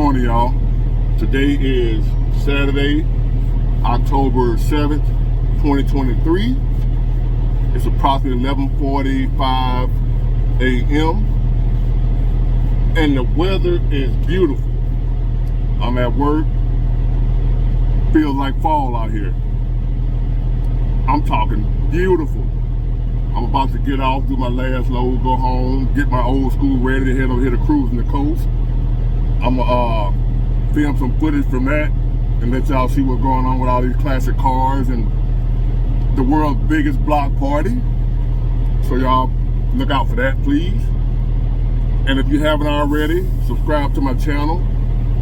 morning, y'all. Today is Saturday, October 7th, 2023. It's approximately 11:45 a.m. and the weather is beautiful. I'm at work. Feels like fall out here. I'm talking beautiful. I'm about to get off, do my last load, go home, get my old school ready to head over here to cruising the coast. I'm gonna film some footage from that and let y'all see what's going on with all these classic cars and the world's biggest block party. So y'all look out for that, please. And if you haven't already, subscribe to my channel,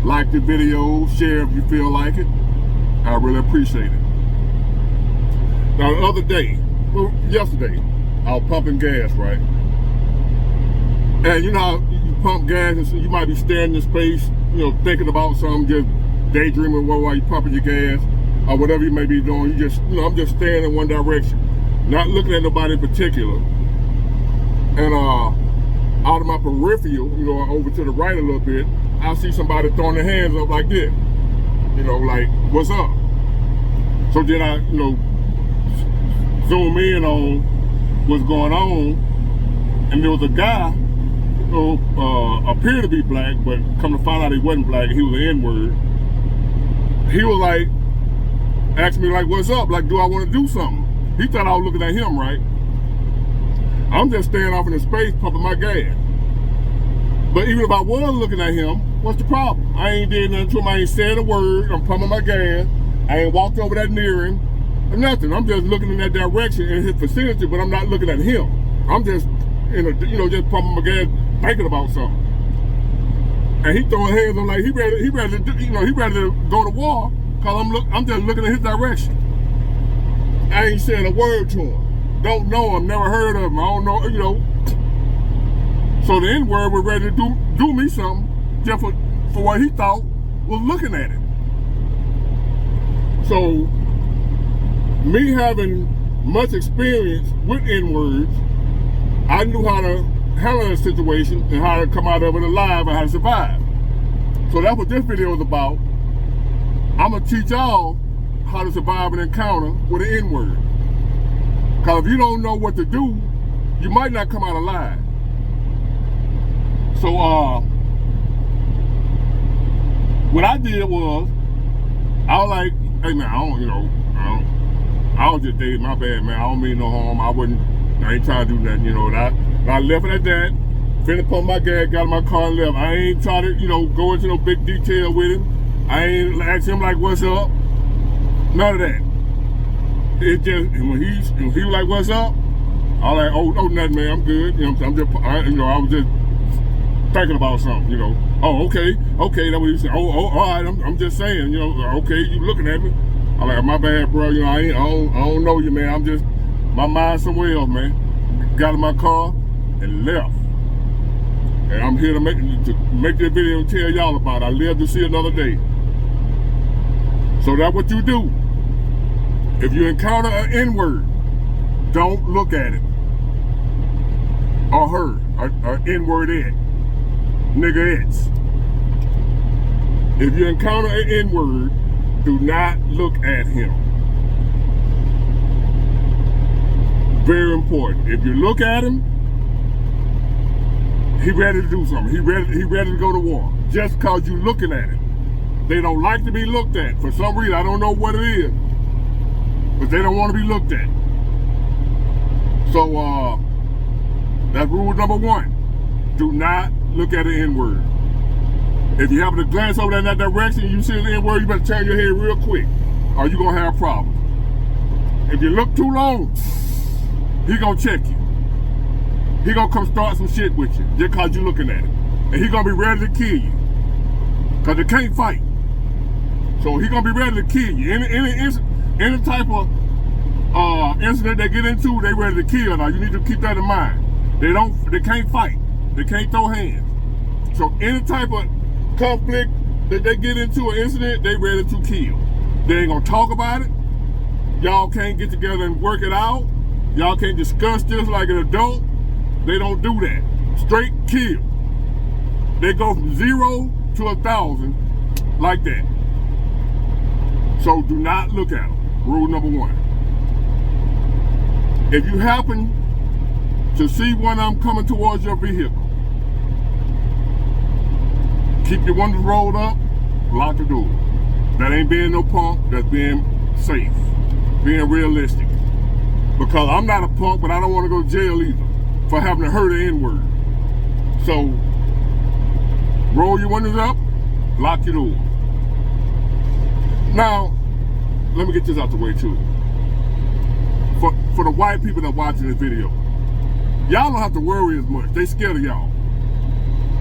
like the video, share if you feel like it. I really appreciate it. Now the other day, well, yesterday, I was pumping gas, right? And you know how you pump gas and so you might be standing in space, thinking about something, just daydreaming while you're pumping your gas or whatever you may be doing. You just, I'm just staring in one direction, not looking at nobody in particular. And out of my peripheral, over to the right a little bit, I see somebody throwing their hands up like this, like, what's up? So then I, zoom in on what's going on, and there was a guy who appeared to be black, but come to find out he wasn't black, he was an N-word. He was like, asking me like, what's up? Like, do I want to do something? He thought I was looking at him, right? I'm just staying off in the space, pumping my gas. But even if I was looking at him, what's the problem? I ain't did nothing to him, I ain't said a word, I'm pumping my gas, I ain't walked over that near him, or nothing. I'm just looking in that direction in his vicinity, but I'm not looking at him. I'm just, just pumping my gas, thinking about something. And he throwing hands on like he ready to go to war, cause I'm just looking in his direction. I ain't saying a word to him. Don't know him, never heard of him. I don't know, So the N-word was ready to do me something just for what he thought was looking at it. So me having much experience with N-words, I knew how to handle the situation and how to come out of it alive and how to survive. So that's what this video is about. I'm gonna teach y'all how to survive an encounter with an N-word. Cause if you don't know what to do, you might not come out alive. So what I did was, I was like, hey man, I was just dating, my bad man, I don't mean no harm, I ain't trying to do nothing, and I left it at that, finished pump my gas, got in my car and left. I ain't trying to, go into no big detail with him. I ain't asked him like, what's up? None of that. It just, when he was like, what's up? I was like, oh, nothing man, I'm good. I was just thinking about something, Oh, okay, that's what he said. Oh, all right, I'm just saying, okay, you looking at me. I'm like, my bad, bro, I don't know you, man. I'm just, my mind somewhere else, man. Got in my car and left. And I'm here to make this video and tell y'all about it. I live to see another day. So that's what you do. If you encounter an N-word, don't look at it. Or her, or N-word-ed. Nigga-ets. If you encounter an N-word, do not look at him. Very important. If you look at him, he ready to do something. He ready to go to war. Just cause you looking at him. They don't like to be looked at. For some reason, I don't know what it is, but they don't want to be looked at. So that's rule number one. Do not look at an N-word. If you happen to glance over in that direction and you see an N-word, you better turn your head real quick, or you're gonna have problems. If you look too long, he gonna check you. He gonna come start some shit with you just cause you looking at him. And he gonna be ready to kill you. Cause they can't fight. So he gonna be ready to kill you. Any type of incident they get into, they ready to kill. Now you need to keep that in mind. They can't fight. They can't throw hands. So any type of conflict that they get into, an incident, they ready to kill. They ain't gonna talk about it. Y'all can't get together and work it out. Y'all can't discuss this like an adult. They don't do that. Straight kill. They go from 0 to 1,000 like that. So do not look at them. Rule number 1. If you happen to see one of them coming towards your vehicle, keep your windows rolled up, lock the door. That ain't being no punk, that's being safe, being realistic. Because I'm not a punk, but I don't want to go to jail either for having to hurt an N-word. So, roll your windows up, lock your door. Now, let me get this out the way too. For the white people that are watching this video, y'all don't have to worry as much. They scared of y'all.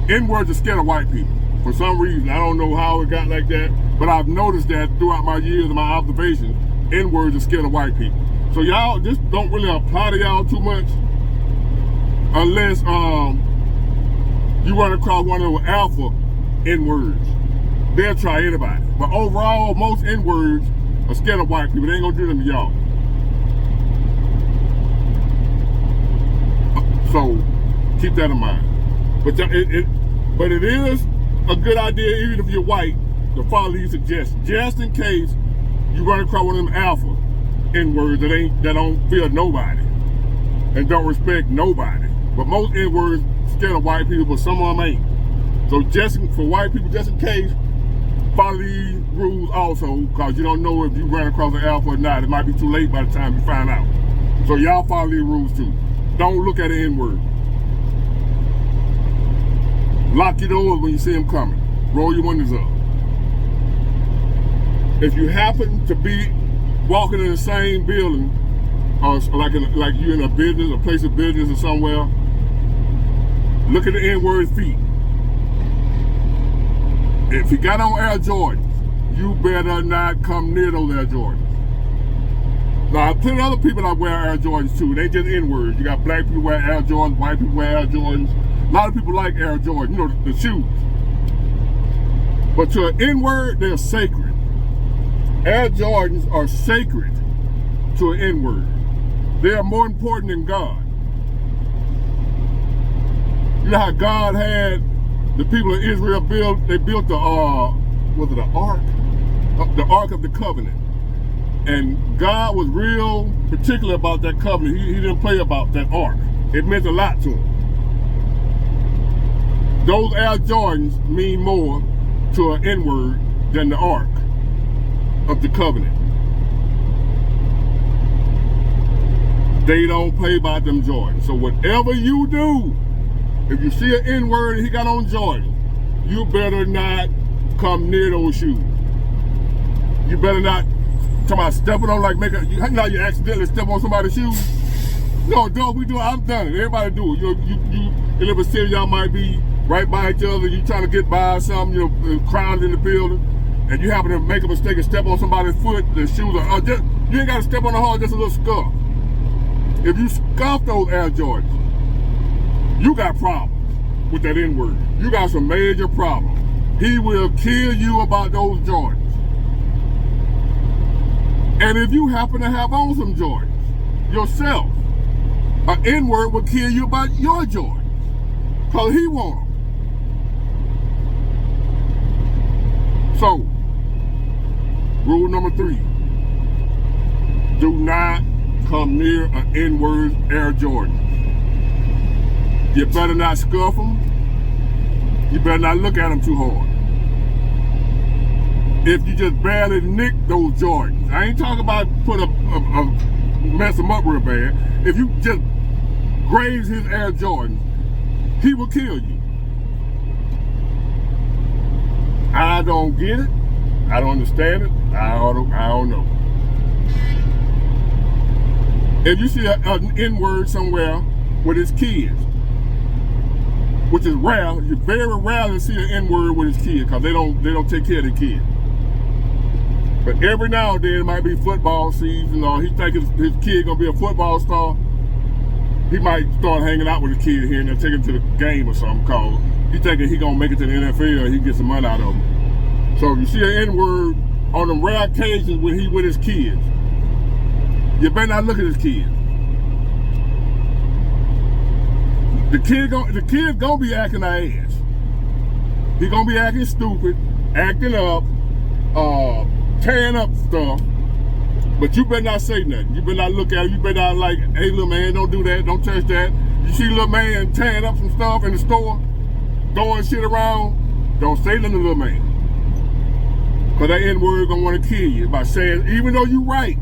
N-words are scared of white people. For some reason, I don't know how it got like that, but I've noticed that throughout my years and my observations, N-words are scared of white people. So y'all just don't really apply to y'all too much unless you run across one of those alpha N-words. They'll try anybody. But overall, most N-words are scared of white people. They ain't gonna do them to y'all. So keep that in mind. But it is a good idea, even if you're white, to follow these suggestions, just in case you run across one of them alpha N-words that don't fear nobody and don't respect nobody. But most N-words scared of white people, but some of them ain't. So just for white people, just in case, follow these rules also, because you don't know if you run across an alpha or not. It might be too late by the time you find out. So y'all follow these rules too. Don't look at an N-word. Lock your doors when you see them coming. Roll your windows up. If you happen to be walking in the same building, or like you're in a business, a place of business or somewhere, look at the N-word feet. If you got on Air Jordans, you better not come near those Air Jordans. Now, plenty of other people that wear Air Jordans too. They just N-words. You got black people wear Air Jordans, white people wear Air Jordans. A lot of people like Air Jordans, you know, the shoes. But to an N-word, they're sacred. Air Jordans are sacred to an N-word. They are more important than God. You know how God had the people of Israel built the was it the Ark? The Ark of the Covenant. And God was real particular about that covenant. He didn't play about that Ark. It meant a lot to him. Those Air Jordans mean more to an N-word than the Ark of the Covenant. They don't play by them Jordans. So whatever you do, if you see an N-word and he got on Jordan, you better not come near those shoes. You better not come out stepping on you accidentally step on somebody's shoes. No, dog, we do it. I've done it. Everybody do it. You live in a city, y'all might be right by each other. You trying to get by something, crowded in the building, and you happen to make a mistake and step on somebody's foot. The shoes are just, you ain't got to step on the hard, just a little scuff. If you scuff those Air Jordans, you got problems with that N-word. You got some major problems. He will kill you about those Jordans. And if you happen to have on some Jordans yourself, an N-word will kill you about your Jordans, because he want them. So, rule number 3, do not come near an N-word Air Jordan. You better not scuff them. You better not look at them too hard. If you just barely nick those Jordans, I ain't talking about mess them up real bad. If you just graze his Air Jordan, he will kill you. I don't get it. I don't understand it. I don't know. If you see an N-word somewhere with his kids, which is rare, you very rarely see an N-word with his kids because they don't take care of their kids. But every now and then it might be football season, or he think his kid gonna be a football star. He might start hanging out with his kid here and then take him to the game or something, cause he thinking he gonna make it to the NFL and he get some money out of him. So if you see an N-word on them rare occasions when he with his kids, you better not look at his kids. The kid gonna be acting their ass. He gonna be acting stupid, acting up, tearing up stuff. But you better not say nothing. You better not look at him. You better not like, hey, little man, don't do that. Don't touch that. You see little man tearing up some stuff in the store, throwing shit around, don't say nothing to little man. Because that N-word gonna want to kill you by saying, even though you right,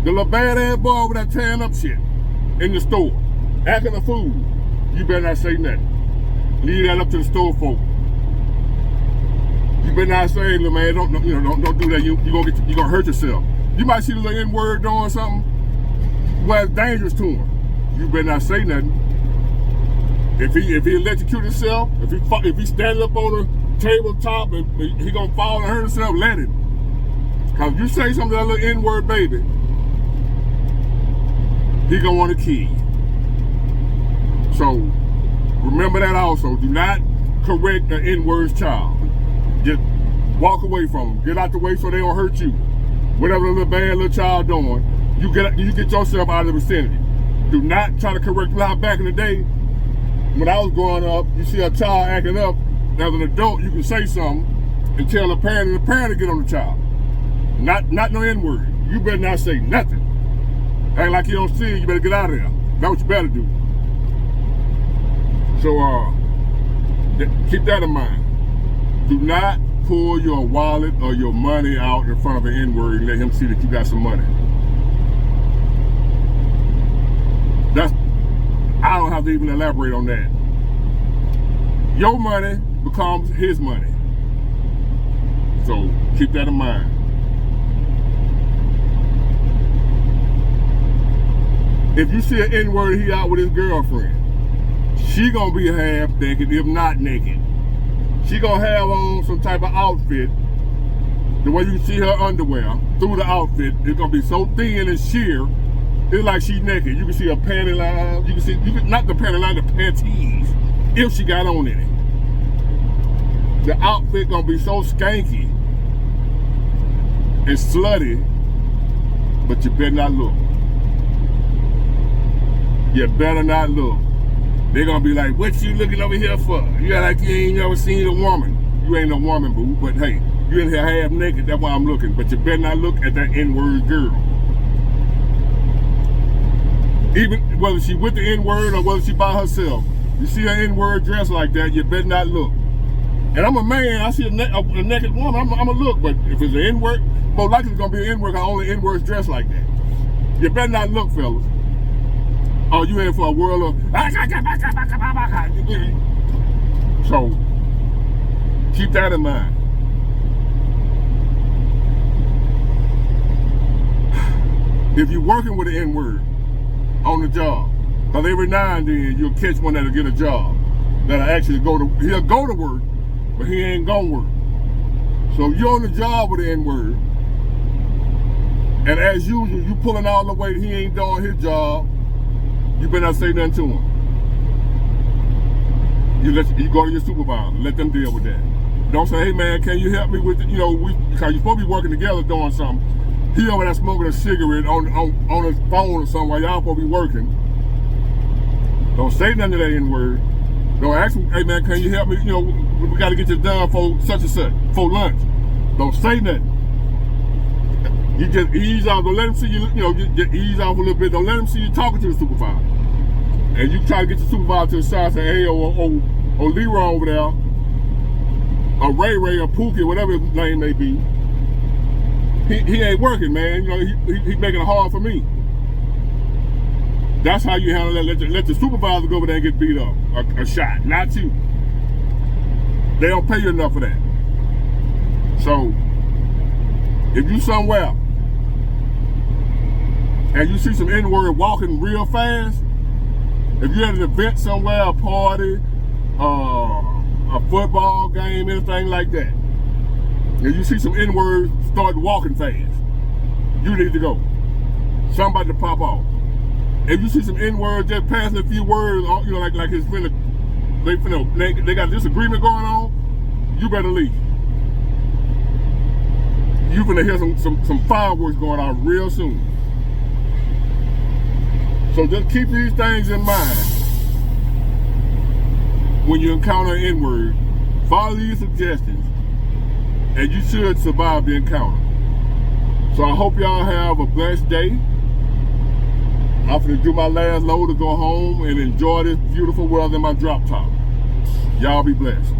the little bad-ass boy over there tearing up shit in the store, acting a fool, you better not say nothing. Leave that up to the store folk. You better not say, hey, little man, don't do that. You gonna hurt yourself. You might see the little N-word doing something where it's dangerous to him. You better not say nothing. If he electrocute himself, if he standing up on the tabletop and he gonna fall and hurt himself, let him. Cause if you say something to that little N-word baby, he gonna want to kill you. So remember that also. Do not correct an N-word's child. Just walk away from them. Get out the way so they don't hurt you. Whatever the little bad little child doing, you get yourself out of the vicinity. Do not try to correct them. Now, back in the day, when I was growing up, you see a child acting up, as an adult, you can say something and tell the parent, and the parent to get on the child. Not no N-word. You better not say nothing. Act like you don't see it, you better get out of there. That's what you better do. So, keep that in mind. Do not pull your wallet or your money out in front of an N-word and let him see that you got some money. I don't have to even elaborate on that. Your money becomes his money. So keep that in mind. If you see an N-word, he out with his girlfriend, she gonna be half naked, if not naked. She gonna have on some type of outfit. The way you see her underwear through the outfit, it's gonna be so thin and sheer. It's like she's naked. You can see her panty line. Not the panty line, the panties, if she got on in it. The outfit gonna be so skanky and slutty, but you better not look. You better not look. They're gonna be like, what you looking over here for? You act like you ain't never seen a woman. You ain't a woman, boo, but hey, you in here half naked, that's why I'm looking. But you better not look at that N-word girl. Even whether she with the N-word or whether she by herself, you see an N-word dress like that, you better not look. And I'm a man, I see a naked woman, I'm gonna look, but if it's an N-word, more likely it's gonna be an N-word, because only N-words dressed like that. You better not look, fellas. Oh, you in for a world of... So, keep that in mind. If you're working with an N-word on the job, because every now and then you'll catch one that'll get a job, that'll actually he'll go to work, but he ain't gonna work. So you're on the job with the N-word, and as usual, you pulling all the weight, he ain't doing his job, you better not say nothing to him. You go to your supervisor, let them deal with that. Don't say, hey man, can you help me with, because you're supposed to be working together doing something. He over there smoking a cigarette on his phone or something while y'all supposed to be working. Don't say nothing to that N-word. Don't ask him, hey man, can you help me? We got to get this done for such and such, for lunch. Don't say nothing. You just ease off. Don't let him see you, just ease off a little bit. Don't let him see you talking to the supervisor. And you try to get the supervisor to the side and say, hey, or Leroy over there, or Ray or Pookie, whatever his name may be, he ain't working, man. He's making it hard for me. That's how you handle that. Let the supervisor go over there and get beat up, a shot, not you. They don't pay you enough for that. So, if you somewhere and you see some N-word walking real fast, if you're at an event somewhere, a party, a football game, anything like that, and you see some N-words start walking fast, you need to go. Somebody to pop off. If you see some N-words just passing a few words, like it's they got a disagreement going on, you better leave. You're gonna hear some fireworks going on real soon. So just keep these things in mind when you encounter an N-word Follow these suggestions, and you should survive the encounter. So I hope y'all have a blessed day. I'm going to do my last load to go home and enjoy this beautiful weather in my drop top. Y'all be blessed.